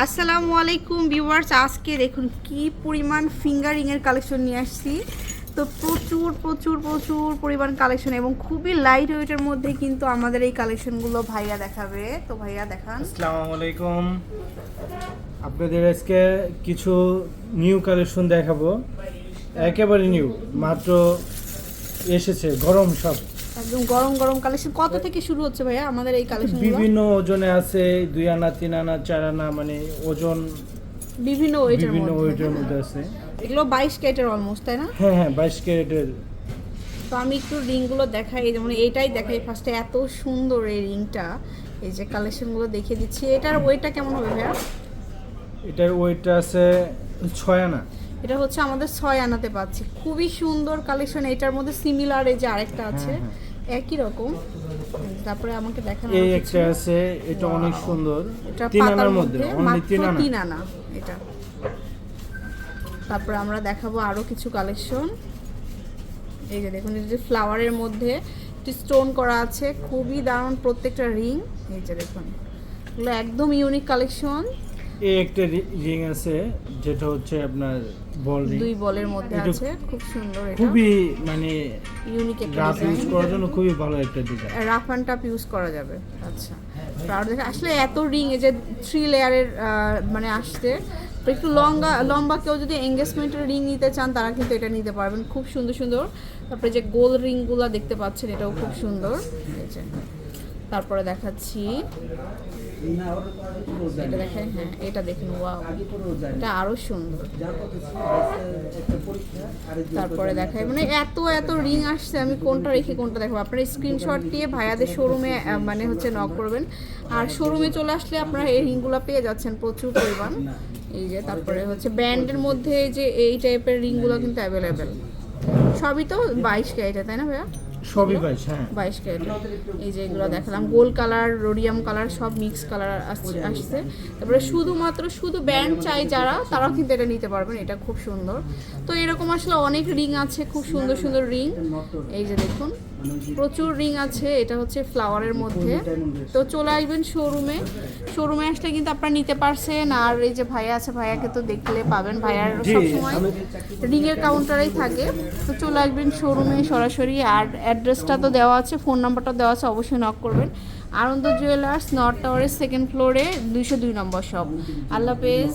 আসসালামু আলাইকুম ভিউয়ার্স, আজকে দেখুন কি পরিমাণ ফিঙ্গারিং এর কালেকশন নিয়ে আসছি। তো প্রচুর প্রচুর প্রচুর পরিমাণ কালেকশন এবং খুবই লাইট ওয়েটের মধ্যে কিন্তু আমাদের এই কালেকশনগুলো ভাইয়া দেখাবে। তো ভাইয়া দেখান। আসসালামু আলাইকুম, আপনাদের আজকে কিছু নিউ কালেকশন দেখাবো। একেবারে নিউ, মাত্র এসেছে, গরম সব, একদম গরম গরম কালেকশন। কত থেকে শুরু হচ্ছে ভাইয়া আমাদের এই কালেকশনগুলো? বিভিন্ন ওজনে আছে, 2 আনা 3 আনা 4 আনা, মানে ওজন বিভিন্ন ওয়েটের মধ্যে আছে। এগুলো 22 ক্যারেটের অলমোস্ট, তাই না? হ্যাঁ হ্যাঁ, 22 ক্যারেটের। তো আমি একটু রিংগুলো দেখাই, যেমন এইটাই দেখাই ফার্স্টে। এত সুন্দর এই রিংটা, এই যে কালেকশনগুলো দেখিয়ে দিচ্ছি। এটার ওয়েটটা কেমন হবে ভাইয়া? এটার ওয়েটটা আছে 6 আনা। এটা হচ্ছে আমাদের 6 আনাতে পাচ্ছি। খুবই সুন্দর কালেকশন। এটার মধ্যে সিমিলার এই যে আরেকটা আছে, একই রকম। তারপরে আমাকে দেখানো এই একটা আছে, এটা অনেক সুন্দর। এটা 3 পাতার আনার মধ্যে, মধ্যে, অনলি মাত্র 3 আনা। 3 আনা এটা। তারপরে আমরা দেখাবো আরো কিছু কালেকশন। এই যে দেখুন, এই যে ফ্লাওয়ারের মধ্যে স্টোন করা আছে, খুবই দারুণ প্রত্যেকটা রিং। এই যে দেখুন, এগুলো একদম ইউনিক কালেকশন। এই একটা রিং আছে, যেটা হচ্ছে আপনার বল রিং, 2 বলের মধ্যে আছে, খুব সুন্দর। এটা খুবই মানে ইউনিক একটা রাফ ইউজ ডিজাইন, করার জন্য খুবই ভালো একটা design. Rough and tough use করা যাবে। আচ্ছা, আর দেখে আসলে এত রিং, এই যে 3 লেয়ারের মানে আসছে। তো একটু লম্বা কেউ যদি এঙ্গেজমেন্টের রিং নিতে চান, তারা কিন্তু এটা নিতে পারবেন। খুব সুন্দর সুন্দর। তারপরে যে গোল রিংগুলো দেখতে পাচ্ছেন, এটাও খুব সুন্দর। এই যে তারপরে দেখাচ্ছি, এটা দেখেন। হ্যাঁ, এটা দেখুন, ওয়াও, এটা আরো সুন্দর। তারপরে দেখাই, মানে এত এত রিং আসছে, আমি কোনটা রেখে কোনটা দেখাবো। আপনারা স্ক্রিনশট দিয়ে ভাইয়াদের শোরুমে মানে হচ্ছে নক করবেন। আর শোরুমে চলে আসলে আপনারা এই রিংগুলো পেয়ে যাচ্ছেন প্রচুর পরিমাণ। এই যে তারপরে হচ্ছে ব্যান্ডের মধ্যে যে এই টাইপের রিংগুলো কিন্তু অ্যাভেলেবেল। সবই তো 22 ক্যারেটের, তাই না ভাইয়া? সবই 22, হ্যাঁ 22 ক্যারেটের। এই যে এগুলো দেখালাম, গোল্ড কালার, রোডিয়াম কালার, সব মিক্স কালার আসছে। তারপরে শুধু ব্যান্ড চাই যারা, তারাও কিন্তু এটা নিতে পারবেন। এটা খুব সুন্দর। তো এরকম আসলে অনেক রিং আছে, খুব সুন্দর সুন্দর রিং। এই যে দেখুন, প্রচুর রিং আছে। এটা হচ্ছে ফ্লাওয়ারের মধ্যে। তো চলে আসবেন শোরুমে আসলে কিন্তু আপনারা নিতে পারছেন। আর এই যে ভাইয়া আছে, ভাইয়াকে তো দেখলে পাবেন, ভাইয়ার সবসময় রিংয়ের কাউন্টারেই থাকে। তো চলে আসবেন শোরুমে সরাসরি। আর অ্যাড্রেসটা তো দেওয়া আছে, ফোন নাম্বারটা দেওয়া আছে, অবশ্যই নক করবেন। আনন্দ জুয়েলার্স, নর্থ টাওয়ারের 2nd ফ্লোরে, 202 নম্বর শপ। আল্লাহ হাফেজ।